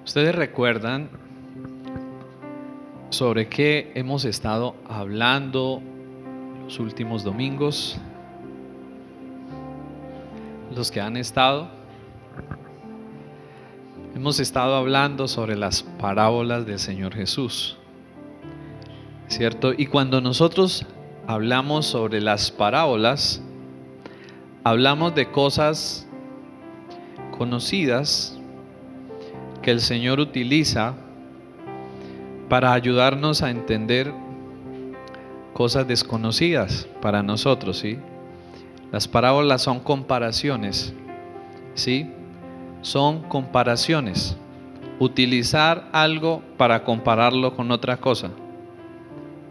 ¿Ustedes recuerdan sobre qué hemos estado hablando los últimos domingos? Los que han estado, hemos estado hablando sobre las parábolas del Señor Jesús, ¿cierto? Y cuando nosotros hablamos sobre las parábolas, hablamos de cosas conocidas que el Señor utiliza para ayudarnos a entender cosas desconocidas para nosotros, ¿sí? Las parábolas son comparaciones, ¿sí? Son comparaciones. Utilizar algo para compararlo con otra cosa.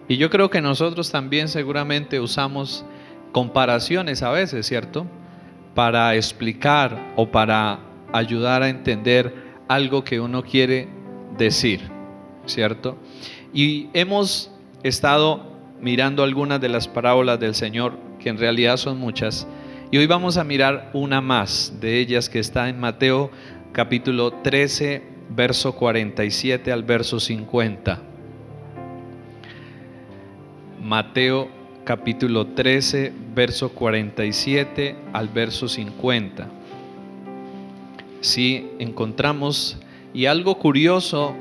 Y yo creo que nosotros también seguramente usamos comparaciones a veces, ¿cierto? Para explicar o para ayudar a entender algo que uno quiere decir, ¿cierto? Y hemos estado mirando algunas de las parábolas del Señor, que en realidad son muchas, y hoy vamos a mirar una más de ellas que está en Mateo capítulo 13, verso 47 al verso 50. Mateo capítulo 13, verso 47 al verso 50. Sí, encontramos, y algo curioso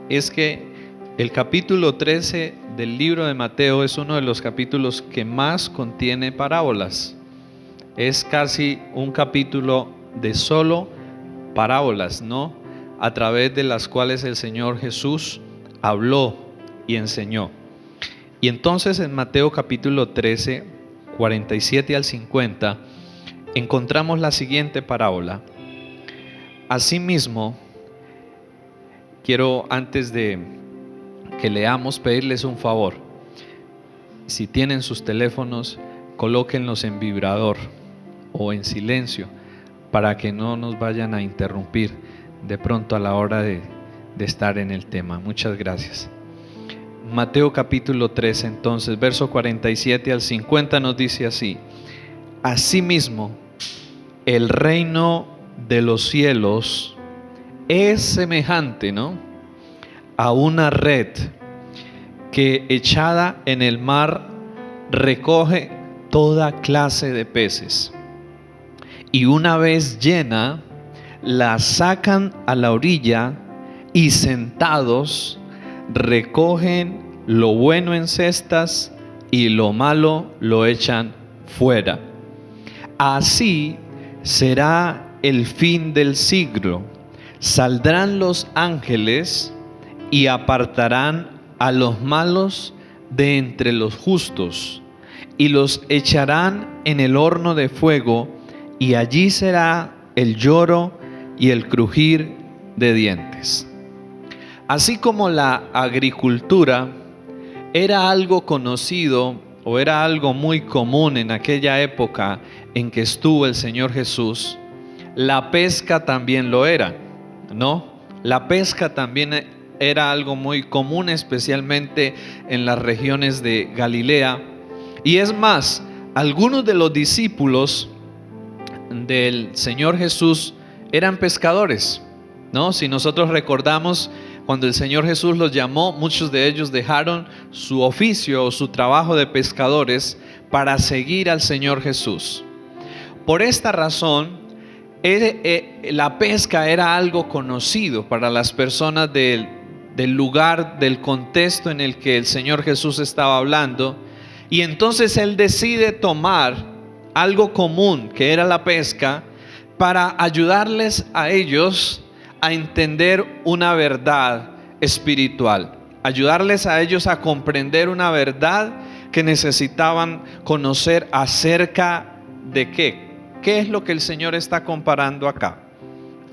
es que el capítulo 13 del libro de Mateo es uno de los capítulos que más contiene parábolas. Es casi un capítulo de solo parábolas, ¿no? A través de las cuales el Señor Jesús habló y enseñó. Y entonces en Mateo capítulo 13, 47 al 50, encontramos la siguiente parábola. Asimismo, quiero antes de que leamos pedirles un favor. Si tienen sus teléfonos, colóquenlos en vibrador o en silencio para que no nos vayan a interrumpir de pronto a la hora de estar en el tema. Muchas gracias. Mateo capítulo 13, entonces, verso 47 al 50 nos dice así: Asimismo, el reino de los cielos es semejante, ¿no?, a una red que echada en el mar recoge toda clase de peces, y una vez llena la sacan a la orilla y sentados recogen lo bueno en cestas y lo malo lo echan fuera. Así será el fin del siglo. Saldrán los ángeles y apartarán a los malos de entre los justos y los echarán en el horno de fuego, y allí será el lloro y el crujir de dientes. Así como la agricultura era algo conocido o era algo muy común en aquella época en que estuvo el Señor Jesús, la pesca también lo era, ¿no? La pesca también era algo muy común, especialmente en las regiones de Galilea. Y es más, algunos de los discípulos del Señor Jesús eran pescadores, ¿no? Si nosotros recordamos, cuando el Señor Jesús los llamó, muchos de ellos dejaron su oficio o su trabajo de pescadores para seguir al Señor Jesús. Por esta razón, la pesca era algo conocido para las personas del lugar, del contexto en el que el Señor Jesús estaba hablando. Y entonces Él decide tomar algo común, que era la pesca, para ayudarles a ellos a entender una verdad espiritual, ayudarles a ellos a comprender una verdad que necesitaban conocer acerca de qué es lo que el Señor está comparando acá.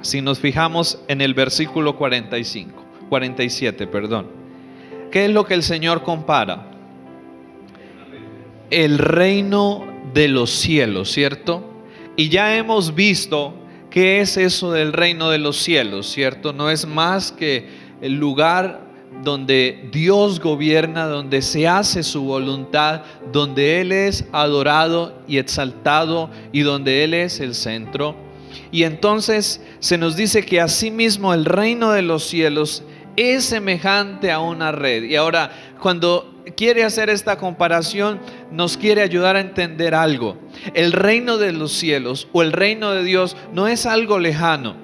Si nos fijamos en el versículo 47, ¿qué es lo que el Señor compara? El reino de los cielos, ¿cierto? Y ya hemos visto qué es eso del reino de los cielos, ¿cierto? No es más que el lugar donde Dios gobierna, donde se hace su voluntad, donde Él es adorado y exaltado y donde Él es el centro. Y entonces se nos dice que asimismo el reino de los cielos es semejante a una red. Y ahora, cuando quiere hacer esta comparación, nos quiere ayudar a entender algo. El reino de los cielos o el reino de Dios no es algo lejano.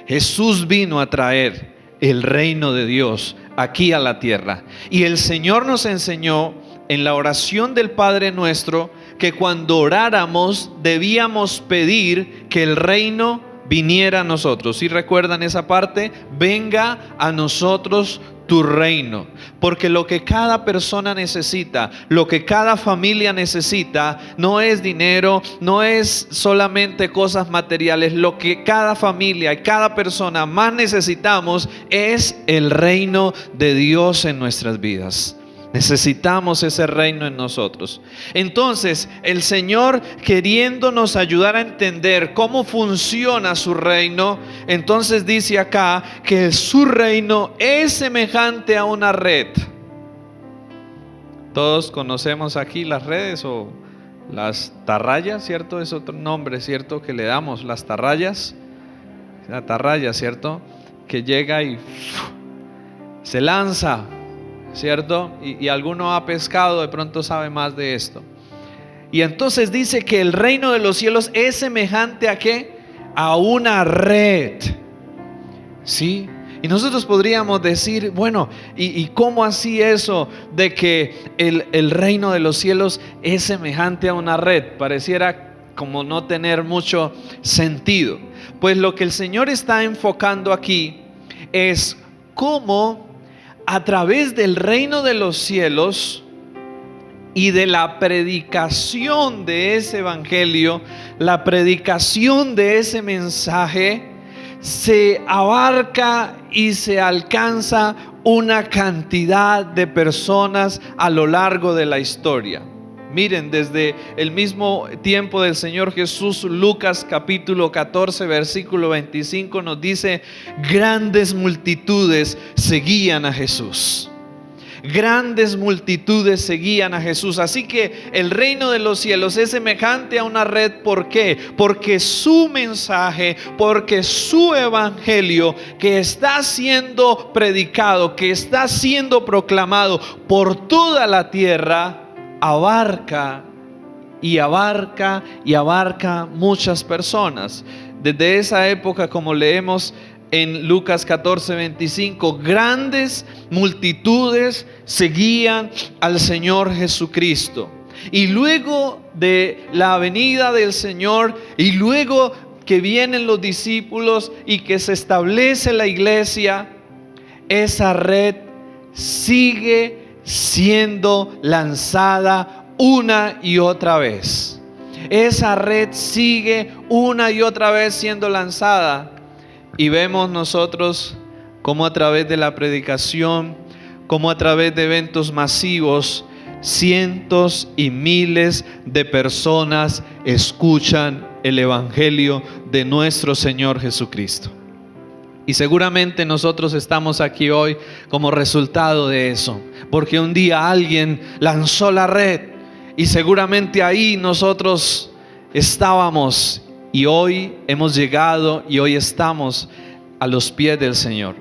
Jesús vino a traer el reino de Dios aquí a la tierra. Y el Señor nos enseñó en la oración del Padre Nuestro que cuando oráramos debíamos pedir que el reino viniera a nosotros. ¿Sí recuerdan esa parte? Venga a nosotros tu reino. Porque lo que cada persona necesita, lo que cada familia necesita, no es dinero, no es solamente cosas materiales. Lo que cada familia y cada persona más necesitamos es el reino de Dios en nuestras vidas. Necesitamos ese reino en nosotros. Entonces, el Señor, queriéndonos ayudar a entender cómo funciona su reino, entonces dice acá que su reino es semejante a una red. Todos conocemos aquí las redes o las atarrayas, ¿cierto? Es otro nombre, ¿cierto? Que le damos, las atarrayas. La atarraya, ¿cierto? Que llega y se lanza, ¿cierto? Y alguno ha pescado, de pronto sabe más de esto. Y entonces dice que el reino de los cielos es semejante ¿a qué? A una red. ¿Sí? Y nosotros podríamos decir, bueno, ¿y cómo así eso de que el reino de los cielos es semejante a una red? Pareciera como no tener mucho sentido. Pues lo que el Señor está enfocando aquí es cómo a través del reino de los cielos y de la predicación de ese evangelio, la predicación de ese mensaje, se abarca y se alcanza una cantidad de personas a lo largo de la historia. Miren, desde el mismo tiempo del Señor Jesús, Lucas capítulo 14, versículo 25 nos dice: grandes multitudes seguían a Jesús. Grandes multitudes seguían a Jesús. Así que el reino de los cielos es semejante a una red. ¿Por qué? Porque su mensaje, porque su evangelio que está siendo predicado, que está siendo proclamado por toda la tierra, abarca muchas personas. Desde esa época, como leemos en Lucas 14, 25, grandes multitudes seguían al Señor Jesucristo. Y luego de la venida del Señor, y luego que vienen los discípulos y que se establece la iglesia, esa red sigue siendo lanzada una y otra vez. Esa red sigue una y otra vez siendo lanzada. Y vemos nosotros cómo a través de la predicación, cómo a través de eventos masivos, cientos y miles de personas escuchan el evangelio de nuestro Señor Jesucristo. Y seguramente nosotros estamos aquí hoy como resultado de eso, porque un día alguien lanzó la red y seguramente ahí nosotros estábamos, y hoy hemos llegado y hoy estamos a los pies del Señor.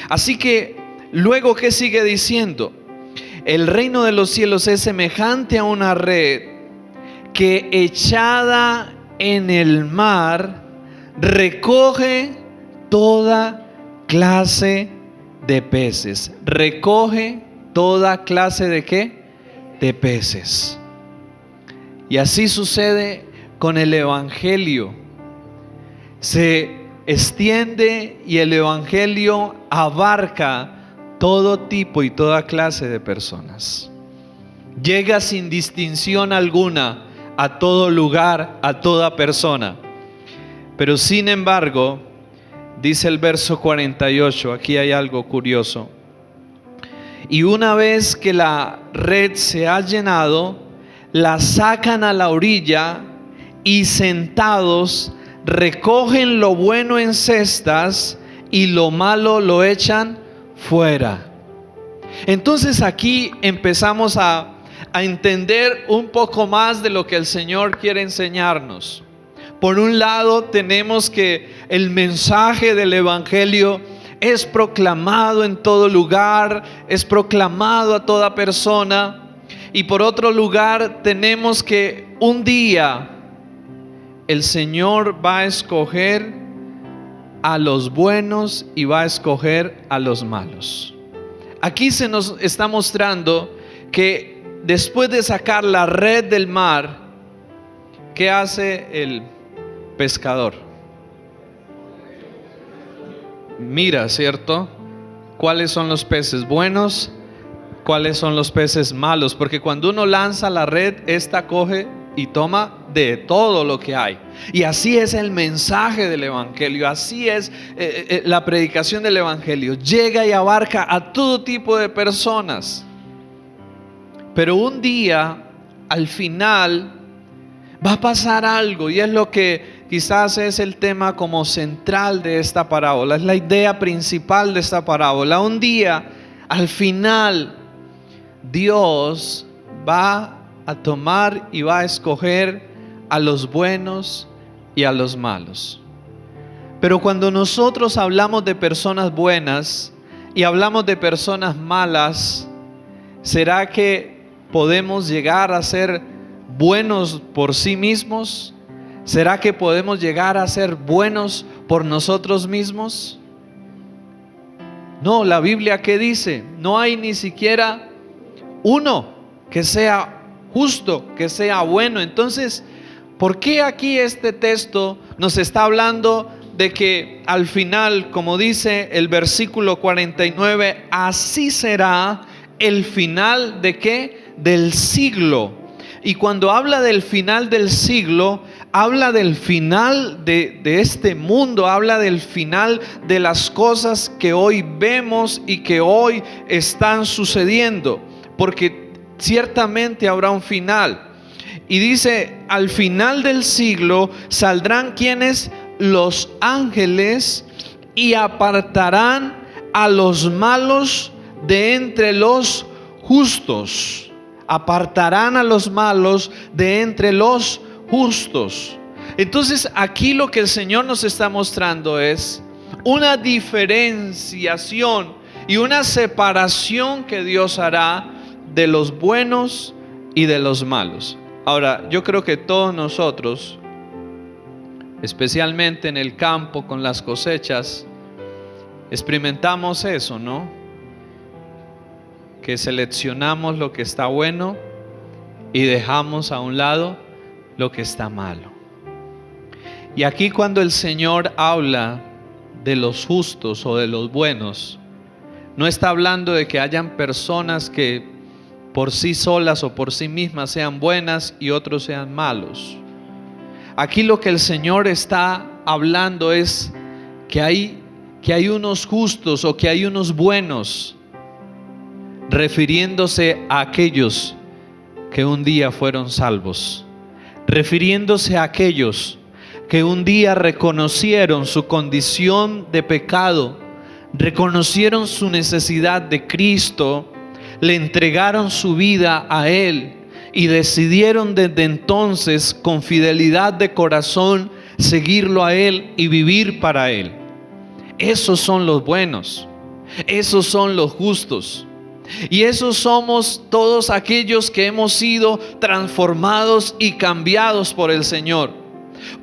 Así que luego, ¿qué sigue diciendo? El reino de los cielos es semejante a una red que, echada en el mar, recoge toda clase de peces. Recoge toda clase de ¿qué? De peces. Y así sucede con el evangelio. Se extiende y el evangelio abarca todo tipo y toda clase de personas. Llega sin distinción alguna a todo lugar, a toda persona. Pero sin embargo, dice el verso 48, aquí hay algo curioso. Y una vez que la red se ha llenado, la sacan a la orilla y sentados recogen lo bueno en cestas y lo malo lo echan fuera. Entonces aquí empezamos a entender un poco más de lo que el Señor quiere enseñarnos. Por un lado tenemos que el mensaje del Evangelio es proclamado en todo lugar, es proclamado a toda persona. Y por otro lugar tenemos que un día el Señor va a escoger a los buenos y va a escoger a los malos. Aquí se nos está mostrando que después de sacar la red del mar, ¿qué hace el pescador? Mira, ¿cierto? ¿Cuáles son los peces buenos? ¿Cuáles son los peces malos? Porque cuando uno lanza la red, esta coge y toma de todo lo que hay. Y así es el mensaje del Evangelio, así es la predicación del Evangelio. Llega y abarca a todo tipo de personas. Pero un día, al final, va a pasar algo, y es lo que quizás es el tema como central de esta parábola, es la idea principal de esta parábola. Un día, al final, Dios va a tomar y va a escoger a los buenos y a los malos. Pero cuando nosotros hablamos de personas buenas y hablamos de personas malas, ¿será que podemos llegar a ser buenos por sí mismos? ¿Será que podemos llegar a ser buenos por nosotros mismos? No, la Biblia, ¿qué dice? No hay ni siquiera uno que sea justo, que sea bueno. Entonces, ¿por qué aquí este texto nos está hablando de que al final, como dice el versículo 49, así será el final de qué? Del siglo? Y cuando habla del final del siglo, habla del final de este mundo, habla del final de las cosas que hoy vemos y que hoy están sucediendo, porque ciertamente habrá un final. Y dice, al final del siglo saldrán quienes, los ángeles, y apartarán a los malos de entre los justos. Apartarán a los malos de entre los justos. Entonces aquí lo que el Señor nos está mostrando es una diferenciación y una separación que Dios hará de los buenos y de los malos. Ahora, yo creo que todos nosotros, especialmente en el campo con las cosechas, experimentamos eso, ¿no? Que seleccionamos lo que está bueno y dejamos a un lado lo que está malo. Y aquí cuando el Señor habla de los justos o de los buenos, no está hablando de que hayan personas que por sí solas o por sí mismas sean buenas y otros sean malos. Aquí lo que el Señor está hablando es que hay unos justos o que hay unos buenos, refiriéndose a aquellos que un día fueron salvos, refiriéndose a aquellos que un día reconocieron su condición de pecado, reconocieron su necesidad de Cristo, le entregaron su vida a Él y decidieron desde entonces con fidelidad de corazón seguirlo a Él y vivir para Él. Esos son los buenos, esos son los justos. Y esos somos todos aquellos que hemos sido transformados y cambiados por el Señor.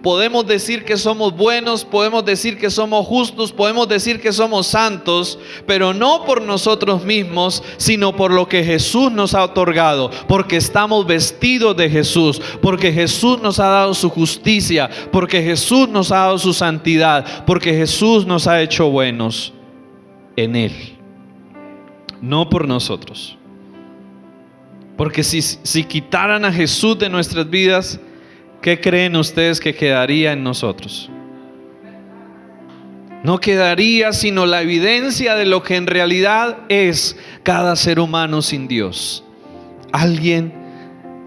Podemos decir que somos buenos, podemos decir que somos justos, podemos decir que somos santos, pero no por nosotros mismos, sino por lo que Jesús nos ha otorgado, porque estamos vestidos de Jesús, porque Jesús nos ha dado su justicia, porque Jesús nos ha dado su santidad, porque Jesús nos ha hecho buenos en Él. No por nosotros. Porque si quitaran a Jesús de nuestras vidas, ¿qué creen ustedes que quedaría en nosotros? No quedaría sino la evidencia de lo que en realidad es cada ser humano sin Dios. Alguien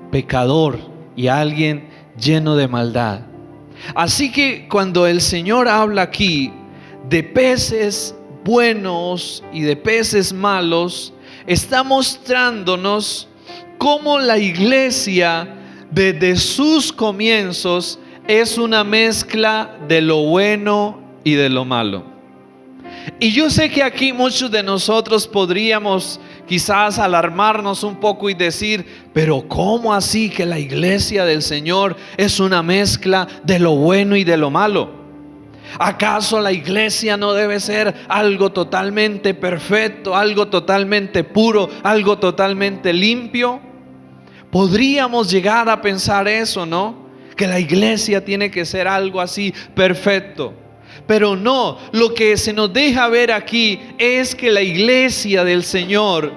pecador y alguien lleno de maldad. Así que cuando el Señor habla aquí de peces buenos y de peces malos, está mostrándonos cómo la iglesia desde sus comienzos es una mezcla de lo bueno y de lo malo. Y yo sé que aquí muchos de nosotros podríamos quizás alarmarnos un poco y decir, pero ¿cómo así que la iglesia del Señor es una mezcla de lo bueno y de lo malo? ¿Acaso la iglesia no debe ser algo totalmente perfecto, algo totalmente puro, algo totalmente limpio? Podríamos llegar a pensar eso, ¿no? Que la iglesia tiene que ser algo así perfecto. Pero no, lo que se nos deja ver aquí es que la iglesia del Señor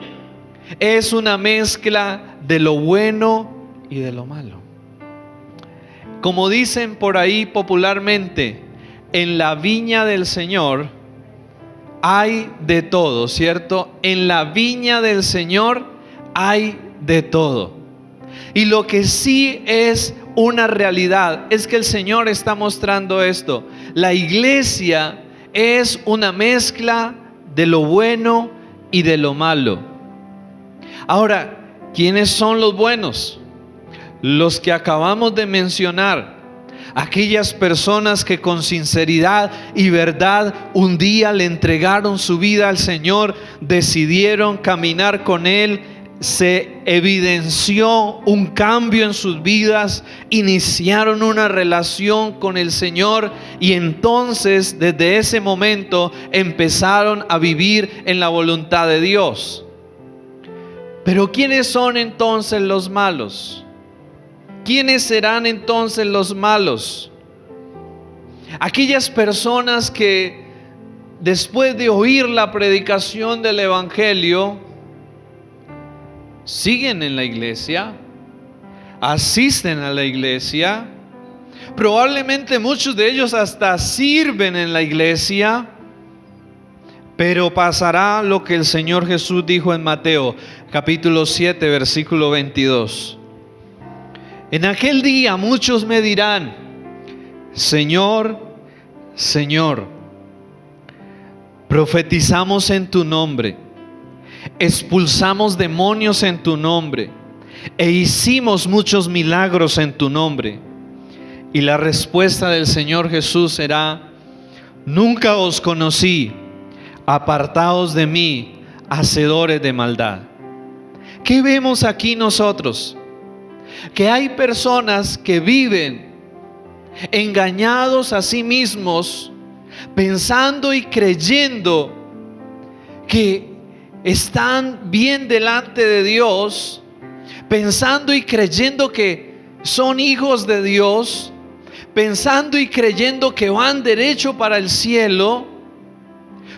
es una mezcla de lo bueno y de lo malo. Como dicen por ahí popularmente, en la viña del Señor hay de todo, ¿cierto? En la viña del Señor hay de todo. Y lo que sí es una realidad es que el Señor está mostrando esto. La iglesia es una mezcla de lo bueno y de lo malo. Ahora, ¿quiénes son los buenos? Los que acabamos de mencionar. Aquellas personas que con sinceridad y verdad un día le entregaron su vida al Señor, decidieron caminar con Él, se evidenció un cambio en sus vidas, iniciaron una relación con el Señor y entonces desde ese momento empezaron a vivir en la voluntad de Dios. Pero ¿quiénes son entonces los malos? ¿Quiénes serán entonces los malos? Aquellas personas que después de oír la predicación del Evangelio siguen en la iglesia, asisten a la iglesia, probablemente muchos de ellos hasta sirven en la iglesia, pero pasará lo que el Señor Jesús dijo en Mateo capítulo 7 versículo 22. En aquel día muchos me dirán, Señor, Señor, profetizamos en tu nombre, expulsamos demonios en tu nombre e hicimos muchos milagros en tu nombre. Y la respuesta del Señor Jesús será, nunca os conocí, apartaos de mí, hacedores de maldad. ¿Qué vemos aquí nosotros? Que hay personas que viven engañados a sí mismos, pensando y creyendo que están bien delante de Dios, pensando y creyendo que son hijos de Dios, pensando y creyendo que van derecho para el cielo,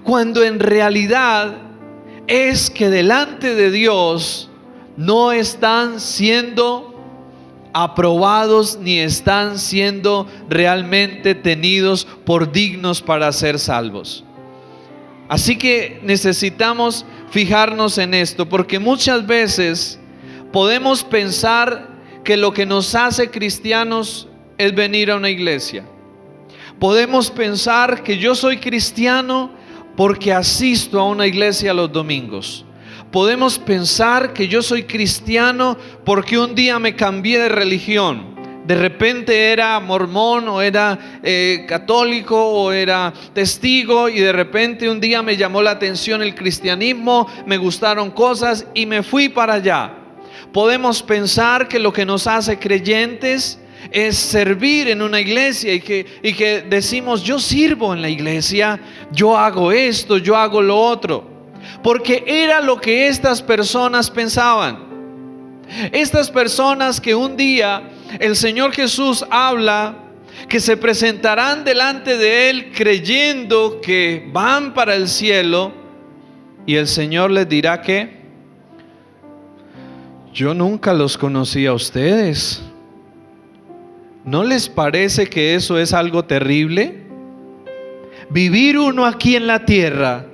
cuando en realidad es que delante de Dios no están siendo aprobados ni están siendo realmente tenidos por dignos para ser salvos. Así que necesitamos fijarnos en esto, porque muchas veces podemos pensar que lo que nos hace cristianos es venir a una iglesia. Podemos pensar que yo soy cristiano porque asisto a una iglesia los domingos. Podemos pensar que yo soy cristiano porque un día me cambié de religión. De repente era mormón o era católico o era testigo y de repente un día me llamó la atención el cristianismo, me gustaron cosas y me fui para allá. Podemos pensar que lo que nos hace creyentes es servir en una iglesia y que decimos yo sirvo en la iglesia, yo hago esto, yo hago lo otro. Porque era lo que estas personas pensaban. Estas personas que un día el Señor Jesús habla que se presentarán delante de Él creyendo que van para el cielo, y el Señor les dirá que yo nunca los conocí a ustedes. ¿No les parece que eso es algo terrible? Vivir uno aquí en la tierra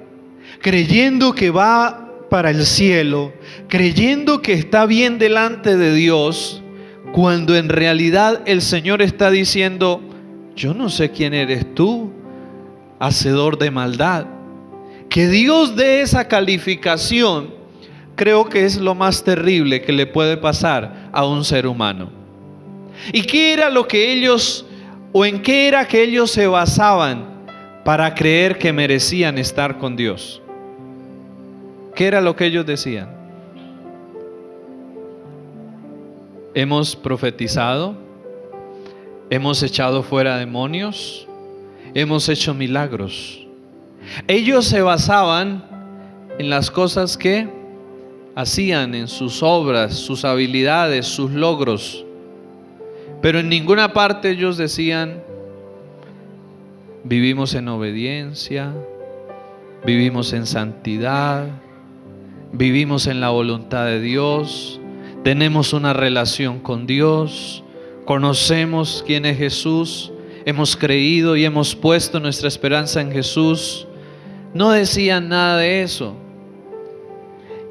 creyendo que va para el cielo, creyendo que está bien delante de Dios, cuando en realidad el Señor está diciendo, yo no sé quién eres tú, hacedor de maldad. Que Dios dé esa calificación, creo que es lo más terrible que le puede pasar a un ser humano. ¿Y qué era lo que ellos ¿O en qué era que ellos se basaban para creer que merecían estar con Dios? ¿Qué era lo que ellos decían? Hemos profetizado, hemos echado fuera demonios, hemos hecho milagros. Ellos se basaban en las cosas que hacían, en sus obras, sus habilidades, sus logros. Pero en ninguna parte ellos decían: vivimos en obediencia, vivimos en santidad, vivimos en la voluntad de Dios, tenemos una relación con Dios, conocemos quién es Jesús, hemos creído y hemos puesto nuestra esperanza en Jesús. No decían nada de eso.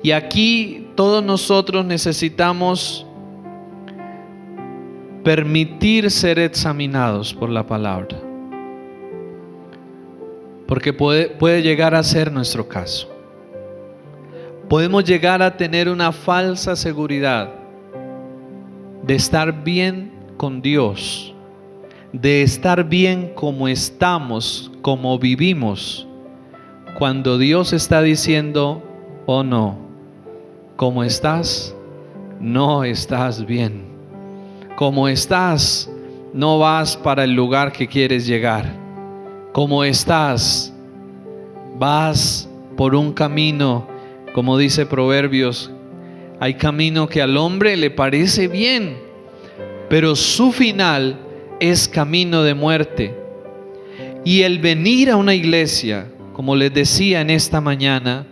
Y aquí todos nosotros necesitamos permitir ser examinados por la palabra, porque puede llegar a ser nuestro caso. Podemos llegar a tener una falsa seguridad de estar bien con Dios, de estar bien como estamos, como vivimos, cuando Dios está diciendo: oh no, como estás, no estás bien. Como estás, no vas para el lugar que quieres llegar. Como estás, vas por un camino, como dice Proverbios, hay camino que al hombre le parece bien, pero su final es camino de muerte. Y el venir a una iglesia, como les decía en esta mañana,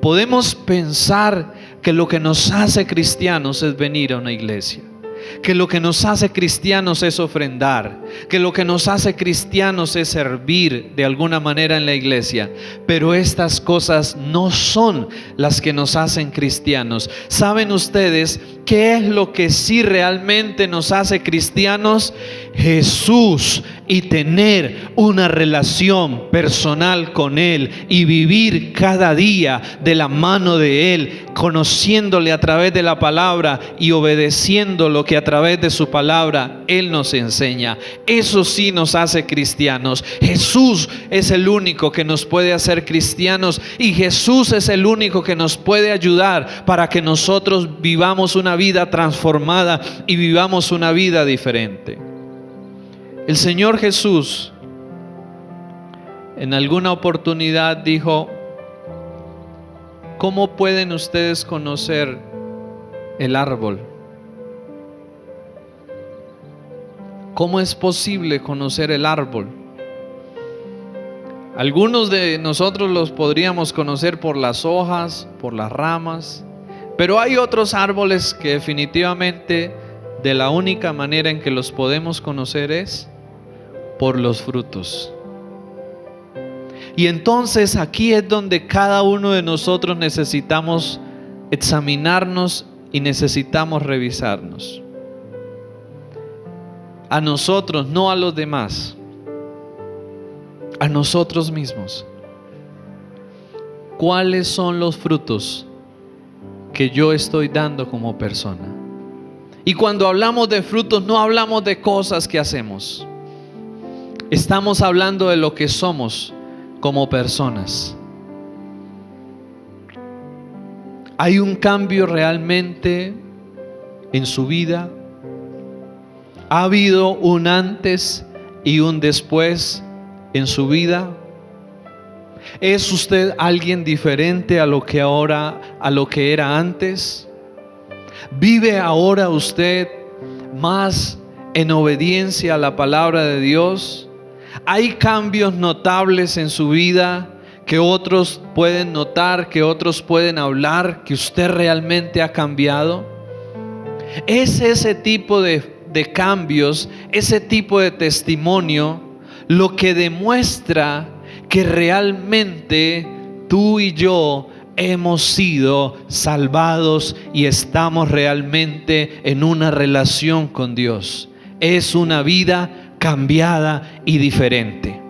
podemos pensar que lo que nos hace cristianos es venir a una iglesia, que lo que nos hace cristianos es ofrendar, que lo que nos hace cristianos es servir de alguna manera en la iglesia. Pero estas cosas no son las que nos hacen cristianos. ¿Saben ustedes qué es lo que sí realmente nos hace cristianos? Jesús, y tener una relación personal con Él y vivir cada día de la mano de Él, conociéndole a través de la palabra y obedeciendo lo que a través de su palabra Él nos enseña. Eso sí nos hace cristianos. Jesús es el único que nos puede hacer cristianos, y Jesús es el único que nos puede ayudar para que nosotros vivamos una vida transformada y vivamos una vida diferente. El Señor Jesús en alguna oportunidad dijo: ¿cómo pueden ustedes conocer el árbol? ¿Cómo es posible conocer el árbol? Algunos de nosotros los podríamos conocer por las hojas, por las ramas, pero hay otros árboles que definitivamente de la única manera en que los podemos conocer es por los frutos. Y entonces aquí es donde cada uno de nosotros necesitamos examinarnos y necesitamos revisarnos. A nosotros, no a los demás, a nosotros mismos. ¿Cuáles son los frutos que yo estoy dando como persona? Y cuando hablamos de frutos, no hablamos de cosas que hacemos. Estamos hablando de lo que somos como personas. ¿Hay un cambio realmente en su vida? ¿Ha habido un antes y un después en su vida? ¿Es usted alguien diferente a lo que era antes? ¿Vive ahora usted más en obediencia a la palabra de Dios? ¿Hay cambios notables en su vida que otros pueden notar, que otros pueden hablar, que usted realmente ha cambiado? ¿Es ese tipo de cambios, ese tipo de testimonio, lo que demuestra que realmente tú y yo hemos sido salvados y estamos realmente en una relación con Dios? Es una vida cambiada y diferente.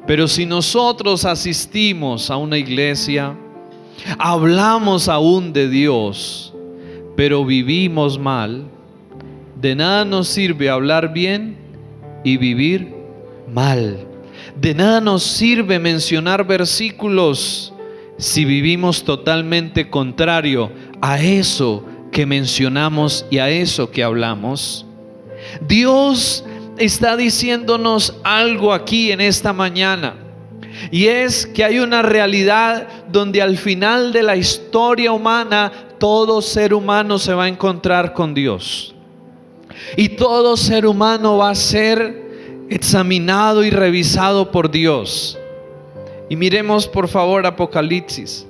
Pero si nosotros asistimos a una iglesia, hablamos aún de Dios, pero vivimos mal, de nada nos sirve hablar bien y vivir mal. De nada nos sirve mencionar versículos si vivimos totalmente contrario a eso que mencionamos y a eso que hablamos. Dios está diciéndonos algo aquí en esta mañana, y es que hay una realidad donde al final de la historia humana todo ser humano se va a encontrar con Dios, y todo ser humano va a ser examinado y revisado por Dios. Y miremos por favor Apocalipsis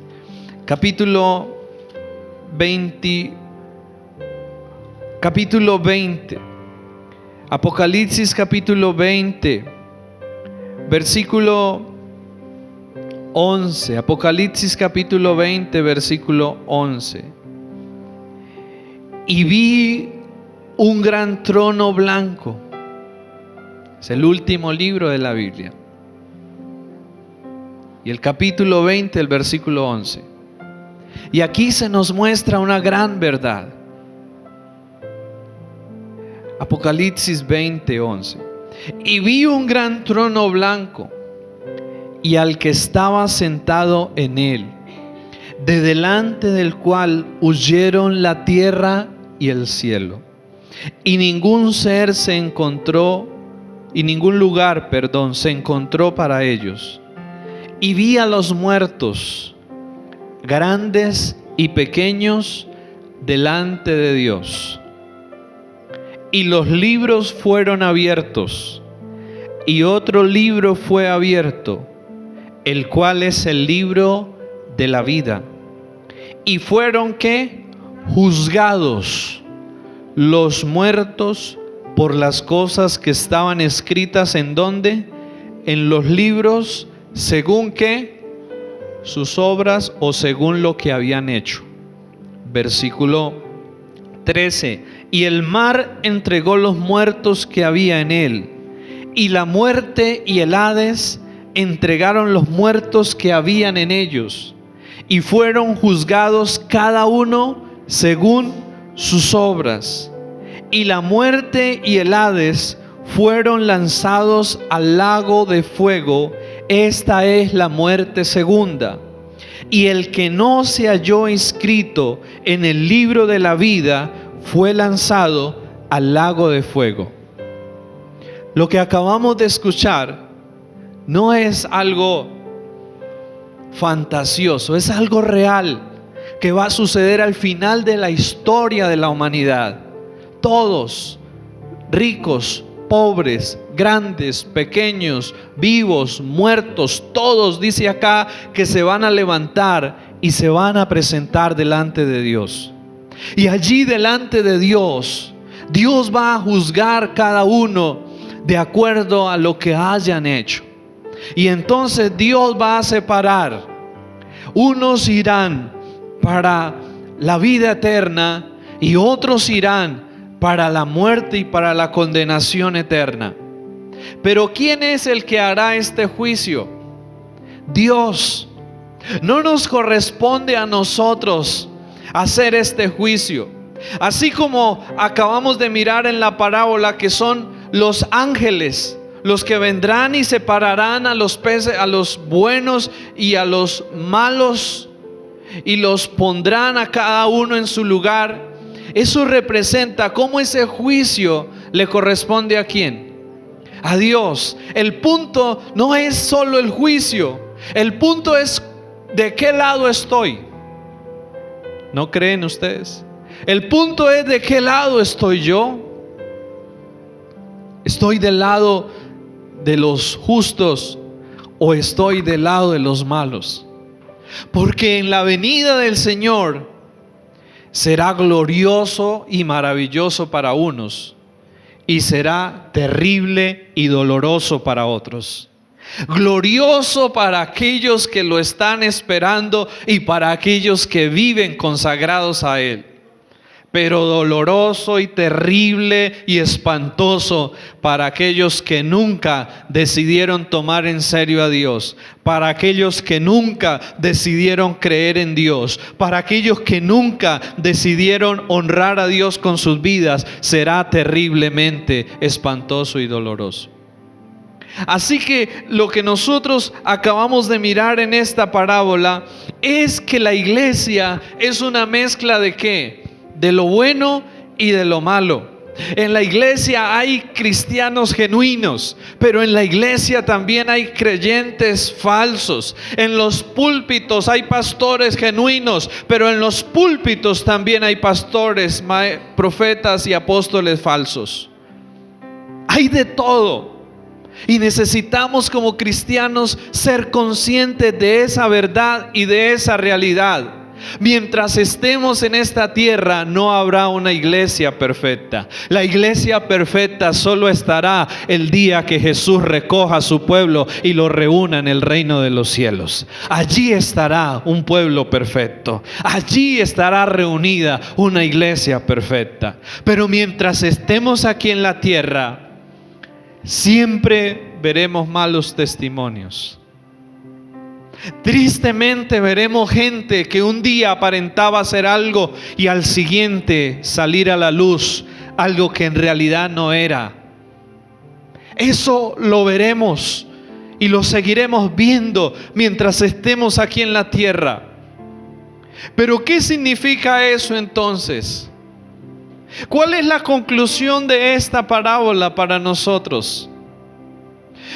capítulo 20. Apocalipsis capítulo 20 versículo 11. Apocalipsis capítulo 20 versículo 11. Y vi un gran trono blanco. Es el último libro de la Biblia. Y el capítulo 20, el versículo 11. Y aquí se nos muestra una gran verdad. Apocalipsis 20, 11. Y vi un gran trono blanco, y al que estaba sentado en él, de delante del cual huyeron la tierra y el cielo, y ningún ser se encontró, y ningún lugar, se encontró para ellos. Y vi a los muertos, grandes y pequeños, delante de Dios. Y los libros fueron abiertos, y otro libro fue abierto, el cual es el libro de la vida. Y fueron ¿qué? Juzgados los muertos por las cosas que estaban escritas ¿en dónde? En los libros, según ¿qué? Sus obras o según lo que habían hecho. Versículo 13. Y el mar entregó los muertos que había en él, y la muerte y el Hades entregaron los muertos que habían en ellos, y fueron juzgados cada uno según sus obras. Y la muerte y el Hades fueron lanzados al lago de fuego. Esta es la muerte segunda. Y el que no se halló inscrito en el libro de la vida fue lanzado al lago de fuego. Lo que acabamos de escuchar no es algo fantasioso, es algo real que va a suceder al final de la historia de la humanidad. Todos, ricos, pobres, grandes, pequeños, vivos, muertos, todos, dice acá, que se van a levantar y se van a presentar delante de Dios. Y allí delante de Dios, Dios va a juzgar cada uno de acuerdo a lo que hayan hecho. Y entonces Dios va a separar. Unos irán para la vida eterna y otros irán para la muerte y para la condenación eterna. Pero ¿quién es el que hará este juicio? Dios. No nos corresponde a nosotros hacer este juicio. Así como acabamos de mirar en la parábola que son los ángeles los que vendrán y separarán a los buenos y a los malos, y los pondrán a cada uno en su lugar. Eso representa cómo ese juicio le corresponde ¿a quién? A Dios. El punto no es solo el juicio, el punto es de qué lado estoy. ¿No creen ustedes? El punto es de qué lado estoy yo. ¿Estoy del lado de los justos o estoy del lado de los malos? Porque en la venida del Señor será glorioso y maravilloso para unos, y será terrible y doloroso para otros. Glorioso para aquellos que lo están esperando y para aquellos que viven consagrados a Él. pero doloroso y terrible y espantoso para aquellos que nunca decidieron tomar en serio a Dios, para aquellos que nunca decidieron creer en Dios, para aquellos que nunca decidieron honrar a Dios con sus vidas. Será terriblemente espantoso y doloroso. Así que lo que nosotros acabamos de mirar en esta parábola es que la iglesia es una mezcla ¿de qué? De lo bueno y de lo malo. En la iglesia hay cristianos genuinos, pero en la iglesia también hay creyentes falsos. En los púlpitos hay pastores genuinos, pero en los púlpitos también hay pastores, profetas y apóstoles falsos. Hay de todo. Y necesitamos como cristianos ser conscientes de esa verdad y de esa realidad. Mientras estemos en esta tierra no habrá una iglesia perfecta. La iglesia perfecta solo estará el día que Jesús recoja a su pueblo y lo reúna en el reino de los cielos. Allí estará un pueblo perfecto. Allí estará reunida una iglesia perfecta. Pero mientras estemos aquí en la tierra, siempre veremos malos testimonios. Tristemente veremos gente que un día aparentaba ser algo y al siguiente salir a la luz algo que en realidad no era. Eso lo veremos y lo seguiremos viendo mientras estemos aquí en la tierra. Pero ¿qué significa eso entonces? ¿Cuál es la conclusión de esta parábola para nosotros?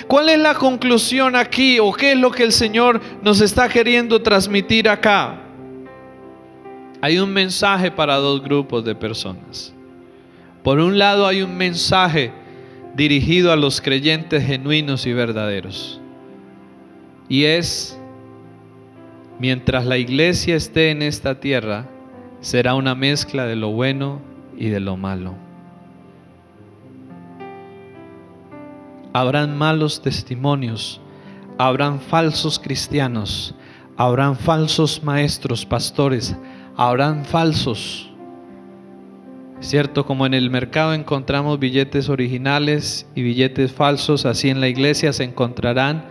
¿Cuál es la conclusión aquí? ¿O qué es lo que el Señor nos está queriendo transmitir acá? Hay un mensaje para dos grupos de personas. Por un lado hay un mensaje dirigido a los creyentes genuinos y verdaderos. Y es: mientras la iglesia esté en esta tierra, será una mezcla de lo bueno y de lo malo. Habrán malos testimonios, habrán falsos cristianos, habrán falsos maestros, pastores, habrán falsos. ¿Cierto? Como en el mercado encontramos billetes originales y billetes falsos, así en la iglesia se encontrarán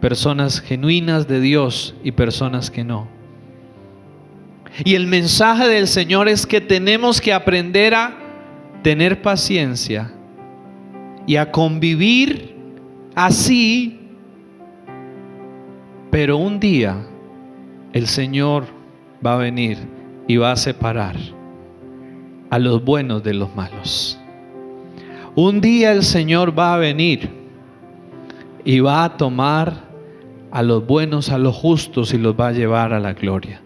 personas genuinas de Dios y personas que no. Y el mensaje del Señor es que tenemos que aprender a tener paciencia y a convivir así, pero un día el Señor va a venir y va a separar a los buenos de los malos. Un día el Señor va a venir y va a tomar a los buenos, a los justos, y los va a llevar a la gloria.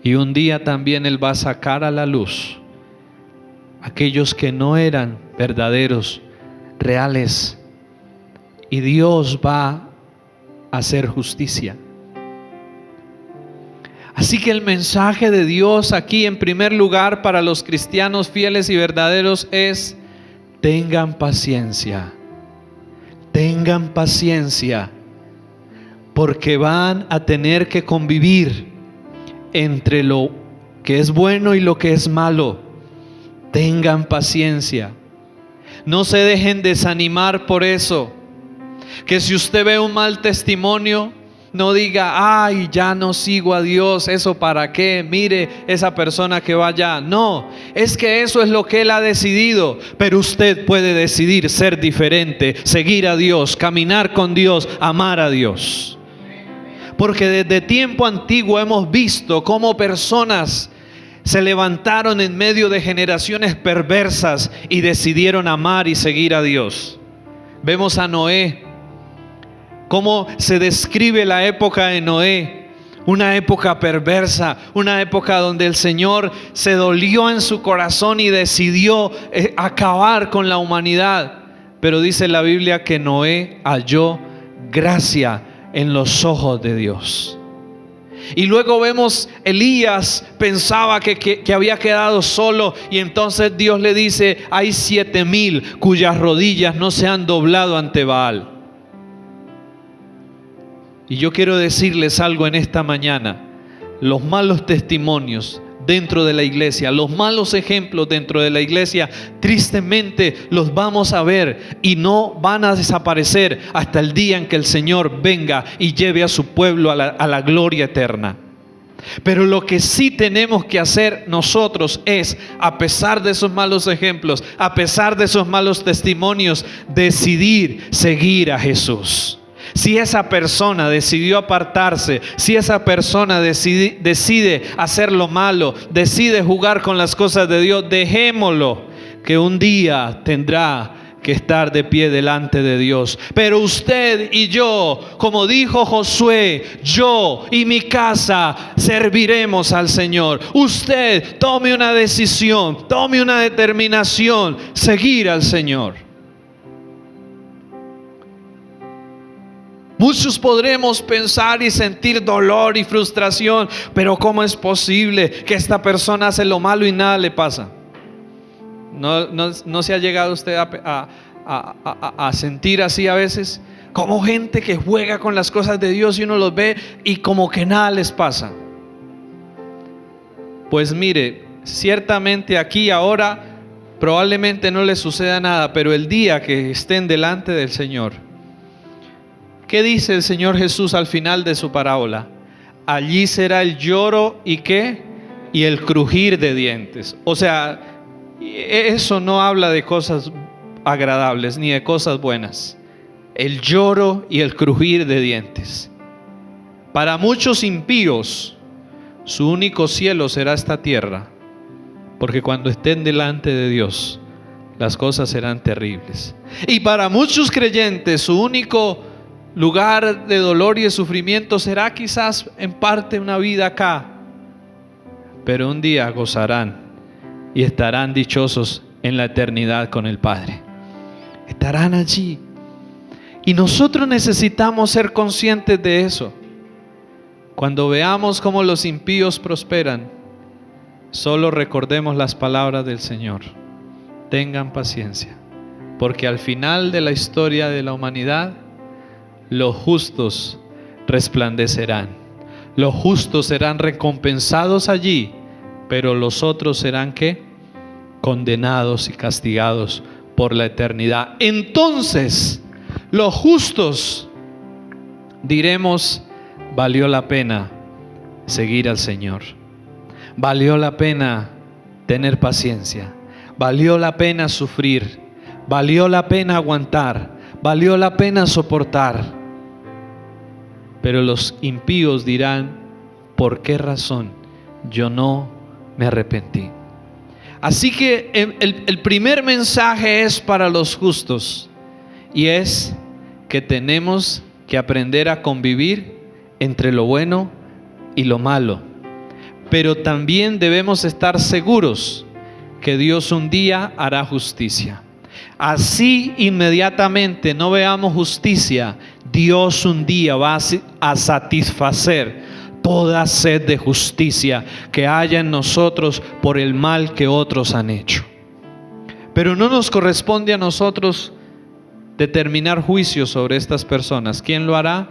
Y un día también Él va a sacar a la luz aquellos que no eran verdaderos, reales, y Dios va a hacer justicia. Así que el mensaje de Dios aquí en primer lugar para los cristianos fieles y verdaderos es: tengan paciencia, porque van a tener que convivir entre lo que es bueno y lo que es malo. Tengan paciencia. No se dejen desanimar por eso. Que si usted ve un mal testimonio, no diga: ay, ya no sigo a Dios, ¿eso para qué? Mire esa persona que va allá. No, es que eso es lo que Él ha decidido. Pero usted puede decidir ser diferente, seguir a Dios, caminar con Dios, amar a Dios. Porque desde tiempo antiguo hemos visto cómo personas se levantaron en medio de generaciones perversas y decidieron amar y seguir a Dios. Vemos a Noé, cómo se describe la época de Noé, una época perversa, una época donde el Señor se dolió en su corazón y decidió acabar con la humanidad. Pero dice la Biblia que Noé halló gracia en los ojos de Dios. Y luego vemos Elías pensaba que había quedado solo, y entonces Dios le dice: hay 7,000 cuyas rodillas no se han doblado ante Baal. Y yo quiero decirles algo en esta mañana: los malos testimonios dentro de la iglesia. Los malos ejemplos dentro de la iglesia, tristemente los vamos a ver y no van a desaparecer hasta el día en que el Señor venga y lleve a su pueblo a la gloria eterna. Pero lo que sí tenemos que hacer nosotros es, a pesar de esos malos ejemplos, a pesar de esos malos testimonios, decidir seguir a Jesús. Si esa persona decidió apartarse, si esa persona decide hacer lo malo, decide jugar con las cosas de Dios, dejémoslo, que un día tendrá que estar de pie delante de Dios. Pero usted y yo, como dijo Josué, yo y mi casa serviremos al Señor. Usted tome una decisión, tome una determinación, seguir al Señor. Muchos podremos pensar y sentir dolor y frustración, pero ¿cómo es posible que esta persona hace lo malo y nada le pasa? ¿No se ha llegado usted a sentir así a veces? Como gente que juega con las cosas de Dios y uno los ve y como que nada les pasa. Pues mire, ciertamente aquí ahora probablemente no les suceda nada, pero el día que estén delante del Señor, ¿qué dice el Señor Jesús al final de su parábola? Allí será el lloro y ¿qué? Y el crujir de dientes. O sea, eso no habla de cosas agradables ni de cosas buenas. El lloro y el crujir de dientes. Para muchos impíos, su único cielo será esta tierra, porque cuando estén delante de Dios, las cosas serán terribles. Y para muchos creyentes, su único lugar de dolor y de sufrimiento será quizás en parte una vida acá, pero un día gozarán y estarán dichosos en la eternidad con el Padre. Estarán allí. Y nosotros necesitamos ser conscientes de eso. Cuando veamos cómo los impíos prosperan, solo recordemos las palabras del Señor: tengan paciencia, porque al final de la historia de la humanidad, los justos resplandecerán. Los justos serán recompensados allí, pero los otros serán ¿qué? Condenados y castigados por la eternidad. Entonces, los justos diremos: valió la pena seguir al Señor. Valió la pena tener paciencia. Valió la pena sufrir. Valió la pena aguantar. Valió la pena soportar. Pero los impíos dirán: ¿por qué razón yo no me arrepentí? Así que el primer mensaje es para los justos, y es que tenemos que aprender a convivir entre lo bueno y lo malo. Pero también debemos estar seguros que Dios un día hará justicia. Así inmediatamente no veamos justicia, Dios un día va a satisfacer toda sed de justicia que haya en nosotros por el mal que otros han hecho. Pero no nos corresponde a nosotros determinar juicio sobre estas personas. ¿Quién lo hará?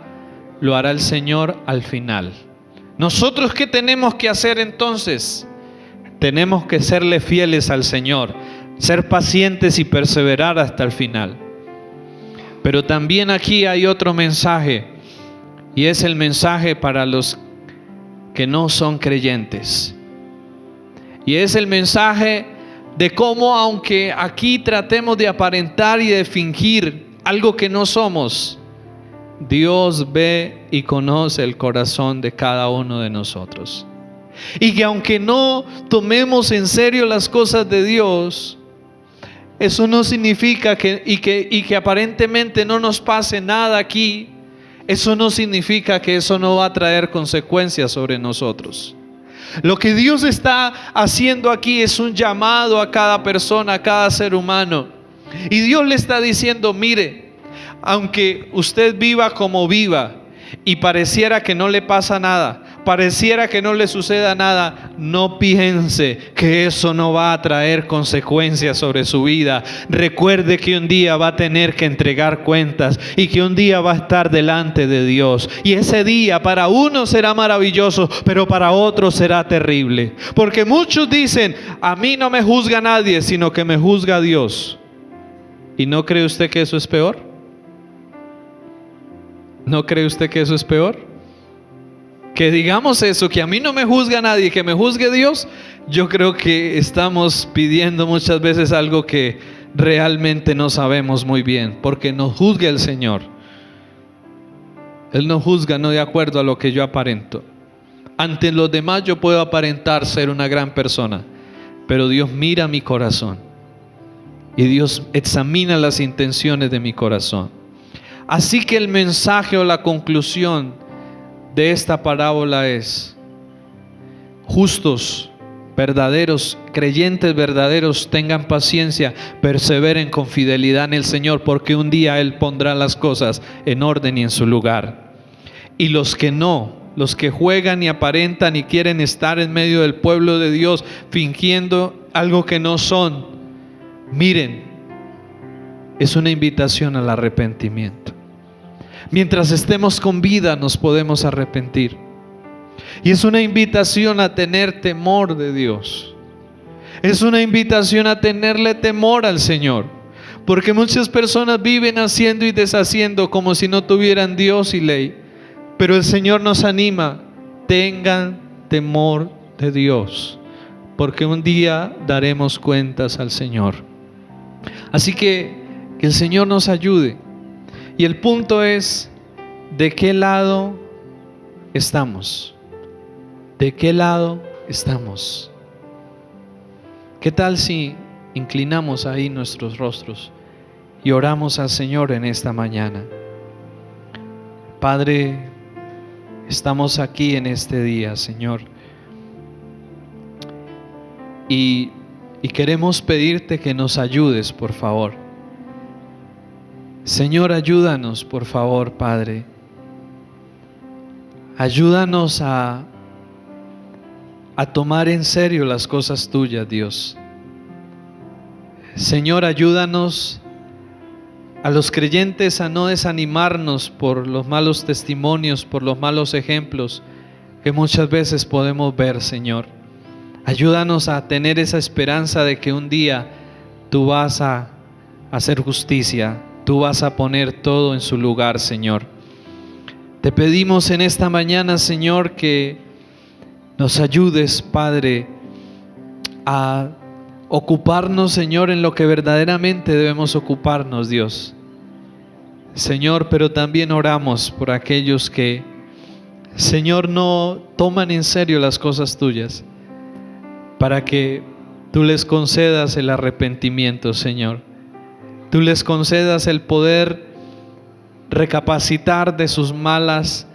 Lo hará el Señor al final. ¿Nosotros qué tenemos que hacer entonces? Tenemos que serle fieles al Señor, ser pacientes y perseverar hasta el final. Pero también aquí hay otro mensaje, y es el mensaje para los que no son creyentes. Y es el mensaje de cómo, aunque aquí tratemos de aparentar y de fingir algo que no somos, Dios ve y conoce el corazón de cada uno de nosotros. Y que aunque no tomemos en serio las cosas de Dios, eso no significa que aparentemente no nos pase nada aquí. Eso no significa que eso no va a traer consecuencias sobre nosotros. Lo que Dios está haciendo aquí es un llamado a cada persona, a cada ser humano. Y Dios le está diciendo: mire, aunque usted viva como viva y pareciera que no le pasa nada, pareciera que no le suceda nada, no piense que eso no va a traer consecuencias sobre su vida. Recuerde que un día va a tener que entregar cuentas y que un día va a estar delante de Dios. Y ese día para unos será maravilloso, pero para otros será terrible. Porque muchos dicen, a mí no me juzga nadie, sino que me juzga Dios. ¿Y no cree usted que eso es peor? ¿No cree usted que eso es peor? Que digamos eso, que a mí no me juzga nadie, que me juzgue Dios. Yo creo que estamos pidiendo muchas veces algo que realmente no sabemos muy bien, porque nos juzga el Señor. Él nos juzga no de acuerdo a lo que yo aparento. Ante los demás yo puedo aparentar ser una gran persona, pero Dios mira mi corazón y Dios examina las intenciones de mi corazón. Así que el mensaje o la conclusión de esta parábola es: justos, verdaderos, creyentes verdaderos, tengan paciencia, perseveren con fidelidad en el Señor, porque un día Él pondrá las cosas en orden y en su lugar. Y los que no, los que juegan y aparentan y quieren estar en medio del pueblo de Dios fingiendo algo que no son, miren, es una invitación al arrepentimiento. Mientras estemos con vida nos podemos arrepentir. Y es una invitación a tener temor de Dios. Es una invitación a tenerle temor al Señor. Porque muchas personas viven haciendo y deshaciendo como si no tuvieran Dios y ley. Pero el Señor nos anima: tengan temor de Dios, porque un día daremos cuentas al Señor. Así que el Señor nos ayude. Y el punto es: ¿de qué lado estamos? ¿De qué lado estamos? ¿Qué tal si inclinamos ahí nuestros rostros y oramos al Señor en esta mañana? Padre, estamos aquí en este día, Señor, y queremos pedirte que nos ayudes, por favor. Señor, ayúdanos, por favor, Padre. Ayúdanos a tomar en serio las cosas tuyas, Dios. Señor, ayúdanos a los creyentes a no desanimarnos por los malos testimonios, por los malos ejemplos que muchas veces podemos ver, Señor. Ayúdanos a tener esa esperanza de que un día tú vas a hacer justicia, tú vas a poner todo en su lugar, Señor. Te pedimos en esta mañana, Señor, que nos ayudes, Padre, a ocuparnos, Señor, en lo que verdaderamente debemos ocuparnos, Dios. Señor, pero también oramos por aquellos que, Señor, no toman en serio las cosas tuyas, para que tú les concedas el arrepentimiento, Señor. Tú les concedas el poder recapacitar de sus malos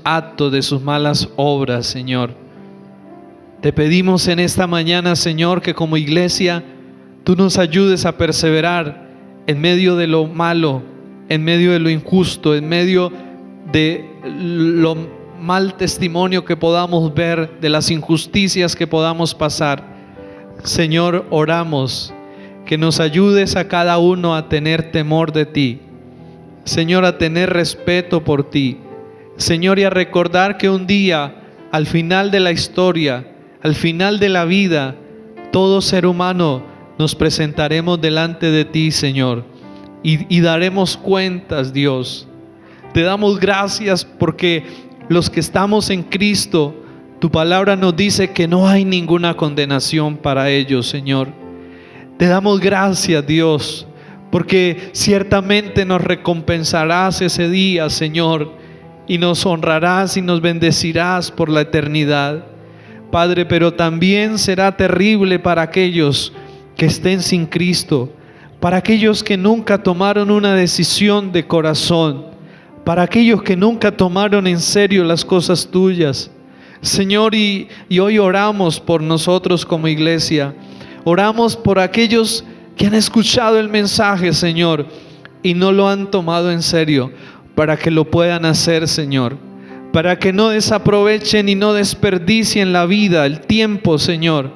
actos, de sus malas obras, Señor. Te pedimos en esta mañana, Señor, que como iglesia tú nos ayudes a perseverar en medio de lo malo, en medio de lo injusto, en medio de lo mal testimonio que podamos ver, de las injusticias que podamos pasar. Señor, oramos que nos ayudes a cada uno a tener temor de ti, Señor, a tener respeto por ti, Señor, y a recordar que un día, al final de la historia, al final de la vida, todo ser humano nos presentaremos delante de ti, Señor, y daremos cuentas, Dios. Te damos gracias porque los que estamos en Cristo, tu palabra nos dice que no hay ninguna condenación para ellos, Señor. Te damos gracias, Dios, porque ciertamente nos recompensarás ese día, Señor, y nos honrarás y nos bendecirás por la eternidad, Padre. Pero también será terrible para aquellos que estén sin Cristo, para aquellos que nunca tomaron una decisión de corazón, para aquellos que nunca tomaron en serio las cosas tuyas, Señor. Y hoy oramos por nosotros como iglesia. Oramos por aquellos que han escuchado el mensaje, Señor, y no lo han tomado en serio, para que lo puedan hacer, Señor, para que no desaprovechen y no desperdicien la vida, el tiempo, Señor,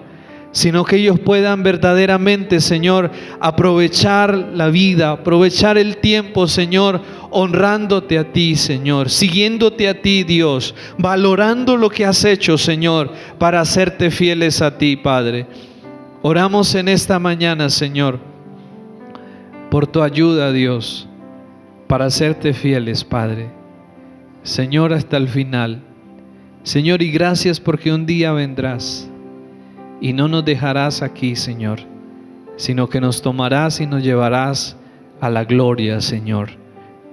sino que ellos puedan verdaderamente, Señor, aprovechar la vida, aprovechar el tiempo, Señor, honrándote a ti, Señor, siguiéndote a ti, Dios, valorando lo que has hecho, Señor, para hacerte fieles a ti, Padre. Oramos en esta mañana, Señor, por tu ayuda, Dios, para hacerte fieles, Padre. Señor, hasta el final. Señor, y gracias porque un día vendrás y no nos dejarás aquí, Señor, sino que nos tomarás y nos llevarás a la gloria, Señor,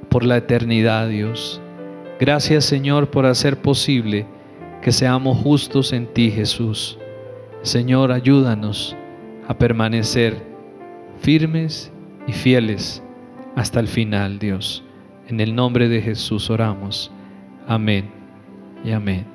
por la eternidad, Dios. Gracias, Señor, por hacer posible que seamos justos en ti, Jesús. Señor, ayúdanos a permanecer firmes y fieles hasta el final, Dios. En el nombre de Jesús oramos. Amén y amén.